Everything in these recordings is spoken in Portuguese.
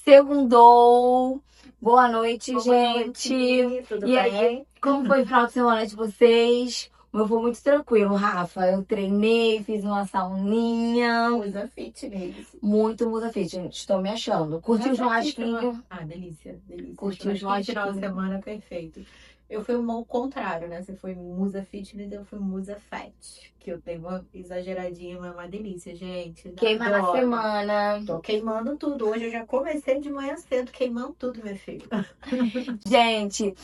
Segundou. Boa noite, Boa gente. noite, tudo E aí, bem? como foi o final de semana de vocês? O meu foi muito tranquilo, Rafa. Eu treinei, fiz uma sauninha. Musa Fitness. Muito muda fit, gente. Estou me achando. Curtiu o churrasquinho? Ah, delícia, delícia. Curtiu o Churrasquinho, final de churrasquinho? semana, perfeito. Eu fui o contrário, né? Você foi Musa Fitness, eu fui Musa Fat. Que eu dei uma exageradinha, mas é uma delícia, gente. Queima na Adoro. semana. Tô queimando tudo. Hoje eu já comecei de manhã cedo, queimando tudo, meu filho. Gente,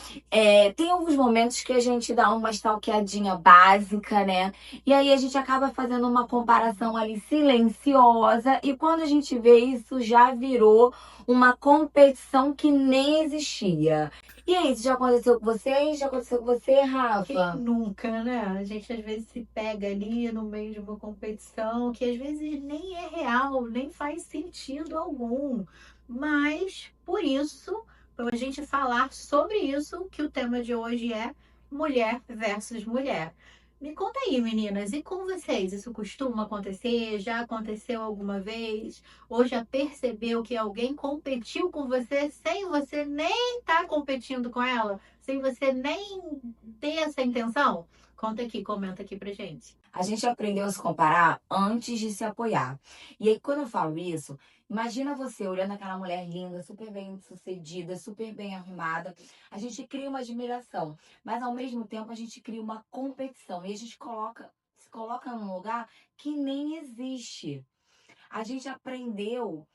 tem alguns momentos que a gente dá uma stalkeadinha básica, né? E aí a gente acaba fazendo uma comparação ali silenciosa, e quando a gente vê isso, já virou uma competição que nem existia. E aí, isso já aconteceu com vocês? Já aconteceu com você, Quem Rafa? nunca, né? A gente às vezes se pega ali no meio de uma competição que às vezes nem é real, nem faz sentido algum. Mas por isso, para a gente falar sobre isso, que o tema de hoje é mulher versus mulher. Me conta aí, meninas, e com vocês? Isso costuma acontecer? Já aconteceu alguma vez? Ou já percebeu que alguém competiu com você sem você nem estar competindo com ela? Sem você nem ter essa intenção? Conta aqui, comenta aqui pra gente. A gente aprendeu a se comparar antes de se apoiar. E aí, quando eu falo isso, imagina você olhando aquela mulher linda, super bem sucedida, super bem arrumada. A gente cria uma admiração, mas ao mesmo tempo a gente cria uma competição. E a gente se coloca num lugar que nem existe. A gente aprendeu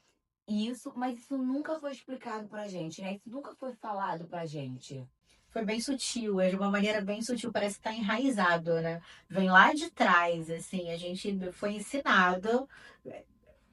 isso, mas isso nunca foi explicado pra gente, né? Isso nunca foi falado pra gente. Foi bem sutil, é de uma maneira bem sutil, parece que tá enraizado, né? Vem lá de trás, assim, a gente foi ensinado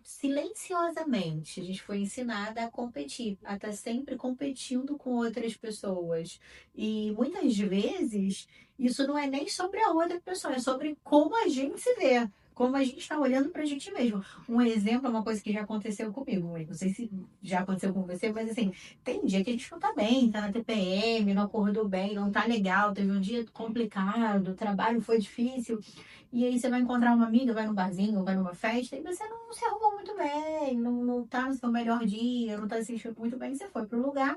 silenciosamente, a gente foi ensinada a competir, a estar sempre competindo com outras pessoas. E muitas vezes isso não é nem sobre a outra pessoa, é sobre como a gente se vê. Como a gente está olhando para a gente mesmo. Um exemplo é uma coisa que já aconteceu comigo. Não sei se já aconteceu com você, mas assim, tem dia que a gente não tá bem, tá na TPM, não acordou bem, não tá legal, teve um dia complicado, o trabalho foi difícil. E aí você vai encontrar uma amiga, vai num barzinho, vai numa festa, e você não se arrumou muito bem, não tá no seu melhor dia, não tá se sentindo muito bem, você foi pro lugar,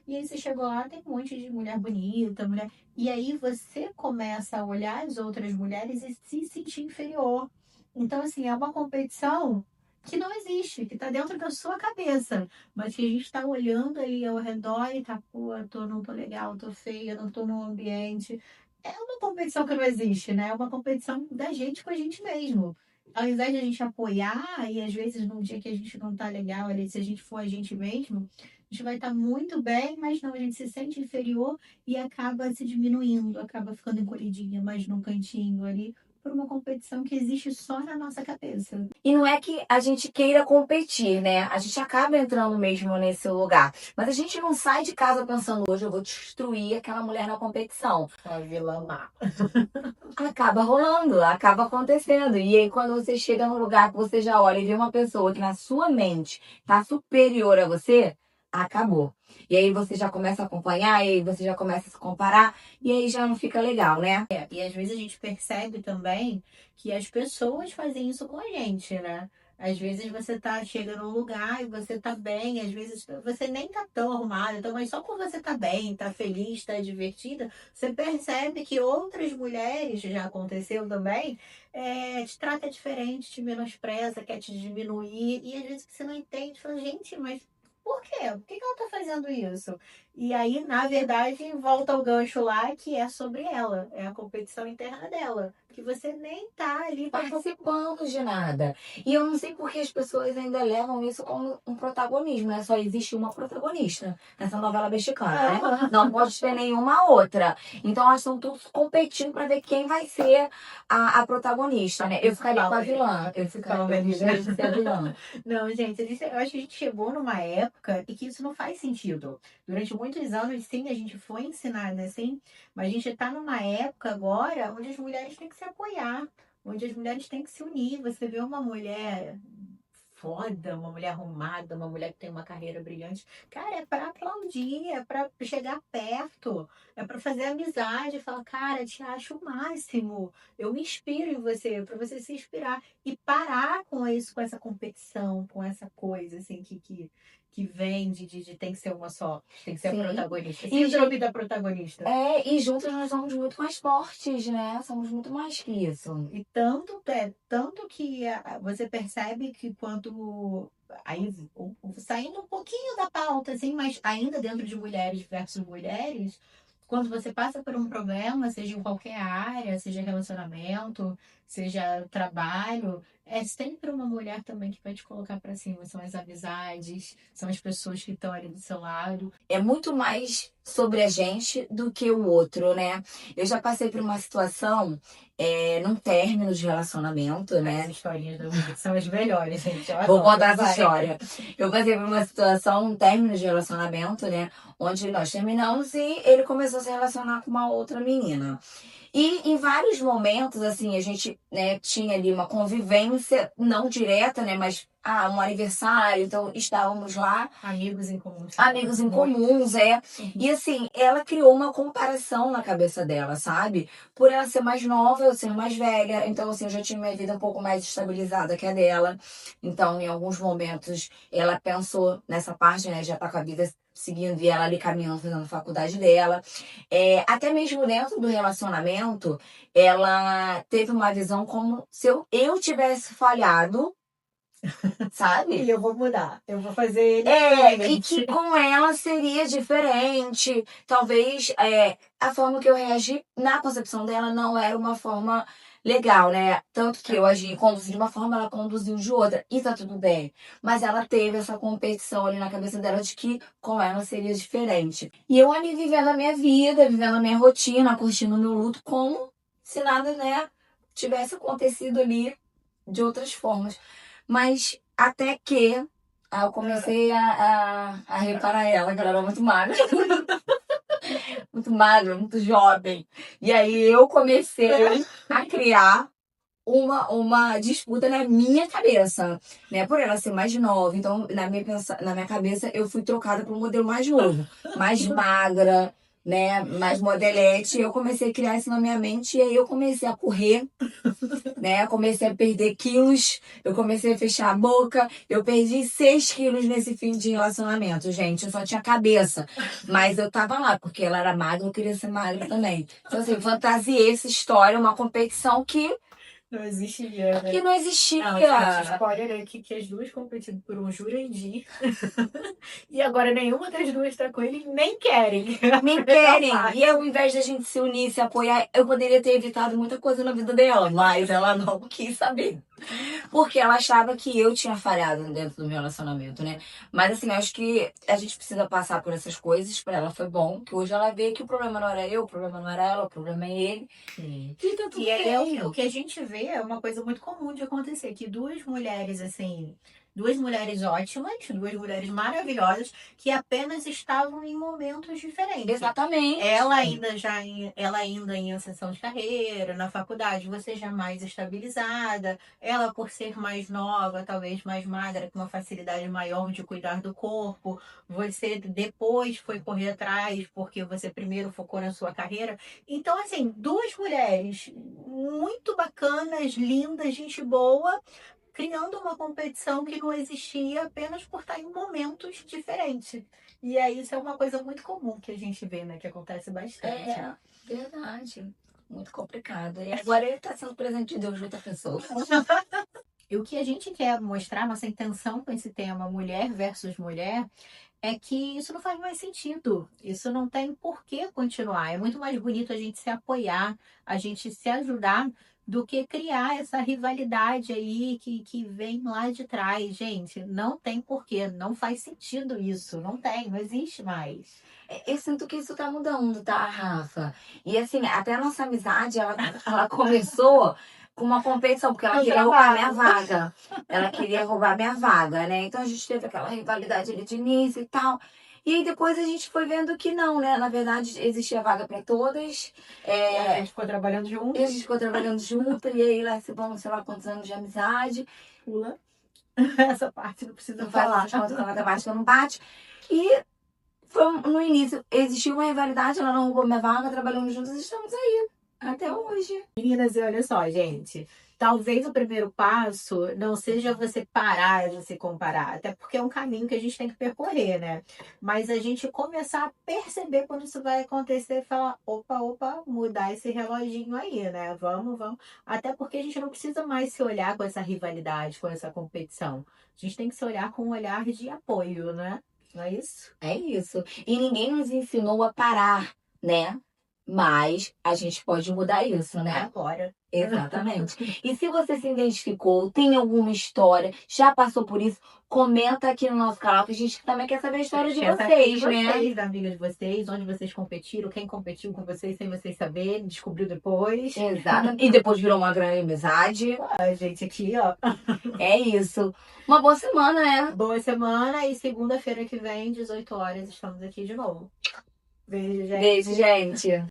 e aí você chegou lá, tem um monte de mulher bonita, mulher. E aí você começa a olhar as outras mulheres e se sentir inferior. Então, assim, é uma competição que não existe, que tá dentro da sua cabeça, mas que a gente tá olhando ali ao redor e tá, pô, não tô legal, tô feia, não tô no ambiente. É uma competição que não existe, né? É uma competição da gente com a gente mesmo. Ao invés de a gente apoiar, e às vezes num dia que a gente não tá legal, ali, se a gente for a gente mesmo, a gente vai estar muito bem, mas não, a gente se sente inferior e acaba se diminuindo, acaba ficando encolhidinha, mais num cantinho ali, por uma competição que existe só na nossa cabeça. E não é que a gente queira competir, né? A gente acaba entrando mesmo nesse lugar. Mas a gente não sai de casa pensando, hoje eu vou destruir aquela mulher na competição. A vilã má. Acaba rolando, acaba acontecendo. E aí, quando você chega num lugar que você já olha e vê uma pessoa que na sua mente tá superior a você, acabou. E aí você já começa a acompanhar, e aí você já começa a se comparar, e aí já não fica legal, né? E às vezes a gente percebe também que as pessoas fazem isso com a gente, né? Às vezes você tá, chega num lugar e você tá bem, às vezes você nem tá tão arrumada, então, mas só por você tá bem, tá feliz, tá divertida, você percebe que outras mulheres, já aconteceu também, te trata diferente, te menospreza, quer te diminuir, e às vezes você não entende, fala, gente, mas por quê? Por que que ela tá fazendo isso? E aí, na verdade, volta ao gancho lá que é sobre ela, é a competição interna dela, que você nem tá ali para Participando de nada. E eu não sei por que as pessoas ainda levam isso como um protagonismo, né? Só existe uma protagonista nessa novela mexicana, né? Não pode ter nenhuma outra. Então elas estão todos competindo para ver quem vai ser a protagonista, né? Eu ficaria com a vilã. Eu gostaria de ser a vilã. Não, gente, eu acho que a gente chegou numa época e que isso não faz sentido. Durante muitos anos, sim, a gente foi ensinada assim, mas a gente está numa época agora onde as mulheres têm que se apoiar, onde as mulheres têm que se unir. Você vê uma mulher foda, uma mulher arrumada, uma mulher que tem uma carreira brilhante. Cara, é para aplaudir, é para chegar perto, é para fazer amizade, falar, cara, te acho o máximo. Eu me inspiro em você, para você se inspirar e parar com isso, com essa competição, com essa coisa assim que vem de tem que ser uma só, tem que ser a Sim. protagonista. E, Síndrome da protagonista. e juntos nós somos muito mais fortes, né? Somos muito mais que isso. E tanto que você percebe que quando aí saindo um pouquinho da pauta, assim, mas ainda dentro de mulheres versus mulheres, quando você passa por um problema, seja em qualquer área, seja relacionamento, seja trabalho, é sempre uma mulher também que vai te colocar pra cima. São as amizades, são as pessoas que estão ali do seu lado. É muito mais sobre a gente do que o outro, né? Eu já passei por uma situação, num término de relacionamento, As né? historinhas da vida são as melhores, gente. Eu Vou adoro. contar essa Vai. história. Eu passei por uma situação, um término de relacionamento, né? Onde nós terminamos e ele começou a se relacionar com uma outra menina. E em vários momentos, assim, a gente, né, tinha ali uma convivência, não direta, né? Mas, um aniversário, então estávamos lá. Amigos em comum. Amigos em comuns, é. E assim, ela criou uma comparação na cabeça dela, sabe? Por ela ser mais nova, eu ser mais velha. Então, assim, eu já tinha minha vida um pouco mais estabilizada que a dela. Então, em alguns momentos, ela pensou nessa parte, né? Já tá com a vida seguindo e ela ali caminhando, fazendo a faculdade dela. Até mesmo dentro do relacionamento, ela teve uma visão como se eu tivesse falhado, sabe? E eu vou mudar. Eu vou fazer ele E diferente. que com ela seria diferente. Talvez a forma que eu reagi, na concepção dela, não era uma forma legal, né? Tanto que eu agi e conduzi de uma forma, ela conduziu de outra. E tá tudo bem. Mas ela teve essa competição ali na cabeça dela de que com ela seria diferente. E eu ali vivendo a minha vida, vivendo a minha rotina, curtindo o meu luto, como se nada, né, tivesse acontecido ali de outras formas. Mas até que eu comecei a reparar ela, que ela era muito magra. Muito magra, muito jovem. E aí eu comecei a criar uma disputa na minha cabeça, né? Por ela ser mais nova. Então, na minha cabeça, eu fui trocada por um modelo mais novo, mais magra, né? Mais modelete. Eu comecei a criar isso na minha mente e aí eu comecei a correr, né? Comecei a perder quilos, eu comecei a fechar a boca, eu perdi 6 quilos nesse fim de relacionamento, gente. Eu só tinha cabeça, mas eu tava lá, porque ela era magra, eu queria ser magra também. Então, assim, fantasiei essa história, uma competição que Não existia, né? não existia. Não, gente, spoiler aqui que as duas competindo por um Jurandir. E agora nenhuma das duas tá com ele e nem querem. Nem querem. E ao invés da gente se unir, se apoiar, eu poderia ter evitado muita coisa na vida dela, mas ela não quis saber. Porque ela achava que eu tinha falhado dentro do meu relacionamento, né? Mas assim, eu acho que a gente precisa passar por essas coisas. Pra ela foi bom, que hoje ela vê que o problema não era eu, o problema não era ela, o problema é ele. Sim. E tá tudo E aí bem. o que a gente vê é uma coisa muito comum de acontecer, que duas mulheres, assim, duas mulheres ótimas, duas mulheres maravilhosas, que apenas estavam em momentos diferentes. Exatamente. Ela ainda em ascensão de carreira, na faculdade, você já mais estabilizada, ela por ser mais nova, talvez mais magra, com uma facilidade maior de cuidar do corpo, você depois foi correr atrás, porque você primeiro focou na sua carreira. Então, assim, duas mulheres muito bacanas, lindas, gente boa, criando uma competição que não existia apenas por estar em momentos diferentes. E aí isso é uma coisa muito comum que a gente vê, né? Que acontece bastante. É, verdade. Muito complicado. E agora ele tá sendo presente de Deus de outra pessoa. E o que a gente quer mostrar, nossa intenção com esse tema mulher versus mulher, é que isso não faz mais sentido. Isso não tem por que continuar. É muito mais bonito a gente se apoiar, a gente se ajudar, do que criar essa rivalidade aí que vem lá de trás. Gente, não tem porquê, não faz sentido isso. Não tem, não existe mais. Eu sinto que isso tá mudando, tá, Rafa? E assim, até a nossa amizade, ela começou com uma competição, porque ela No queria roubar trabalho. minha vaga. Ela queria roubar minha vaga, né? Então a gente teve aquela rivalidade ali de início e tal. E aí depois a gente foi vendo que não, né? Na verdade, existia vaga para todas. E a gente ficou trabalhando junto. E a gente ficou trabalhando junto, e aí lá se vão, sei lá quantos anos de amizade. Pula. Essa parte não precisa Não faz falar. essas contas, a matemática não bate. E no início, existiu uma rivalidade, ela não roubou minha vaga, trabalhamos juntos e estamos aí. Até hoje. Meninas, e olha só, gente. talvez o primeiro passo não seja você parar de se comparar, até porque é um caminho que a gente tem que percorrer, né? Mas a gente começar a perceber quando isso vai acontecer e falar, opa, opa, mudar esse reloginho aí, né? Vamos, vamos. Até porque a gente não precisa mais se olhar com essa rivalidade, com essa competição. A gente tem que se olhar com um olhar de apoio, né? Não é isso? É isso. E ninguém nos ensinou a parar, né? Mas a gente pode mudar isso, né? Agora. Exatamente. E se você se identificou, tem alguma história, já passou por isso, comenta aqui no nosso canal que a gente também quer saber a história de Quer saber vocês, de né? vocês, da amiga de vocês, onde vocês competiram, quem competiu com vocês sem vocês saberem, descobriu depois. Exato. E depois virou uma grande amizade. A gente aqui, ó. É isso. Uma boa semana, né? Boa semana e segunda-feira que vem, 18 horas, estamos aqui de novo. Beijo, gente. Beijo, gente.